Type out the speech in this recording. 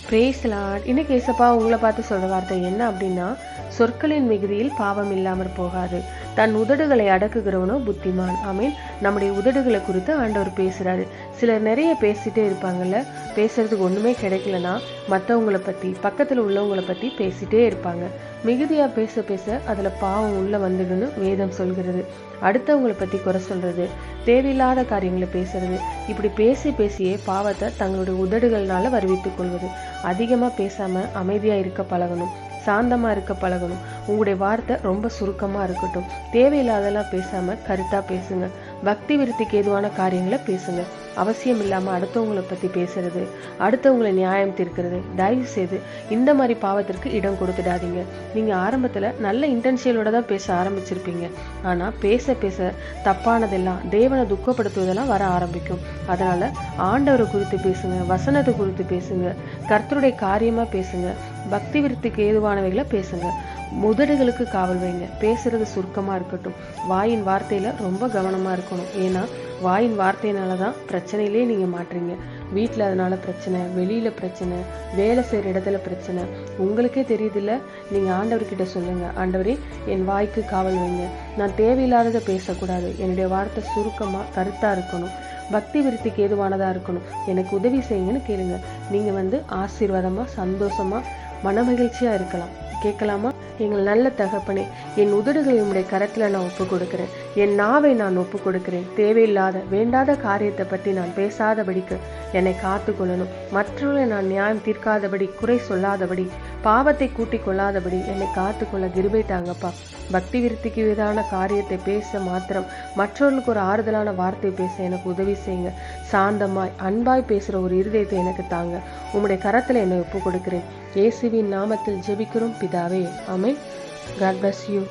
Brace Lord. இன்னைக்கு ஏசப்பா உங்களை பார்த்து சொல்ற வார்த்தை என்ன அப்படின்னா, சொற்களின் மிகுதியில் பாவம் இல்லாமற் போகாது, தன் உதடுகளை அடக்குகிறவனோ புத்திமான். ஆமீன். நம்முடைய உதடுகளை குறித்து ஆண்டவர் பேசுறாரு. சிலர் நிறைய பேசிட்டே இருப்பாங்கல்ல, பேசுறதுக்கு ஒண்ணுமே கிடைக்கலனா மற்றவங்களை பத்தி பக்கத்துல உள்ளவங்களை பத்தி பேசிட்டே இருப்பாங்க. மிகுதியா பேச பேச அதுல பாவம் உள்ள வந்துடுன்னு வேதம் சொல்கிறது. அடுத்தவங்களை பத்தி குறை சொல்றது, தேவையில்லாத காரியங்களை பேசுறது, இப்படி பேசி பேசியே பாவத்தை தங்களுடைய உதடுகள்னால வருவித்துக் கொள்வது. அதிகமா பேசாம அமைதியா இருக்க பழகணும், சாந்தமா இருக்க பழகணும். உங்களுடைய வார்த்தை ரொம்ப சுருக்கமா இருக்கட்டும். தேவையில்லாதெல்லாம் பேசாம கருத்தா பேசுங்க. பக்தி விருத்திக்கு ஏதுவான காரியங்களை பேசுங்க. அவசியம் இல்லாம அடுத்தவங்களை பத்தி பேசுறது, அடுத்தவங்களை நியாயம் தீர்க்கிறது, தயவு செய்து இந்த மாதிரி பாவத்திற்கு இடம் கொடுத்துடாதீங்க. நீங்க ஆரம்பத்துல நல்ல இன்டென்ஷனோட தான் பேச ஆரம்பிச்சிருப்பீங்க. ஆனா பேச பேச தப்பானதெல்லாம், தேவனை துக்கப்படுத்துவதெல்லாம் வர ஆரம்பிக்கும். அதனால ஆண்டவரை குறித்து பேசுங்க, வசனத்தை குறித்து பேசுங்க, கர்த்தருடைய காரியமா பேசுங்க, பக்தி விருத்திக்கு ஏதுவானவைகளை பேசுங்க. உதடுகளுக்கு காவல் வைங்க. பேசுறது சுருக்கமா இருக்கட்டும். வாயின் வார்த்தையில ரொம்ப கவனமா இருக்கணும். ஏன்னா வாயின் வார்த்தையினாலதான் பிரச்சனையிலே நீங்க மாட்டுறீங்க. வீட்டுல அதனால பிரச்சனை, வெளியில பிரச்சனை, வேலை செய்யற இடத்துல பிரச்சனை. உங்களுக்கே தெரியுதுல்ல. நீங்க ஆண்டவர்கிட்ட சொல்லுங்க, ஆண்டவரே என் வாய்க்கு காவல் வைங்க. நான் தேவையில்லாததை பேசக்கூடாது. என்னுடைய வார்த்தை சுருக்கமா கருத்தா இருக்கணும், பக்தி விருத்திக்கு ஏதுவானதா இருக்கணும். எனக்கு உதவி செய்யுங்கன்னு கேளுங்க. நீங்க ஆசீர்வாதமா, சந்தோஷமா, மனமகிழ்ச்சியா இருக்கலாம். கேட்கலாமா? எங்கள் நல்ல தகப்பனே, என் உதடுகளை உம்முடைய கரத்துல நான் ஒப்பு கொடுக்கிறேன். என் நாவை நான் ஒப்பு கொடுக்கிறேன். தேவையில்லாத வேண்டாத காரியத்தை பற்றி நான் பேசாதபடிக்கு என்னை காத்து கொள்ளணும். மற்றவர்களை நான் நியாயம் தீர்க்காதபடி, குறை சொல்லாதபடி, பாவத்தை கூட்டிக் கொள்ளாதபடி என்னை காத்து கொள்ள கிருபை தாங்கப்பா. பக்தி விருத்திக்கு விதான காரியத்தை பேச மாத்திரம், மற்றவர்களுக்கு ஒரு ஆறுதலான வார்த்தை பேச எனக்கு உதவி செய்யுங்க. சாந்தமாய் அன்பாய் பேசுற ஒரு இருதயத்தை எனக்கு தாங்க. உம்முடைய கரத்துல என்னை ஒப்பு கொடுக்கிறேன். இயேசுவின் நாமத்தில் ஜெபிக்கிறோம் பிதாவே. ஆமென். God bless you.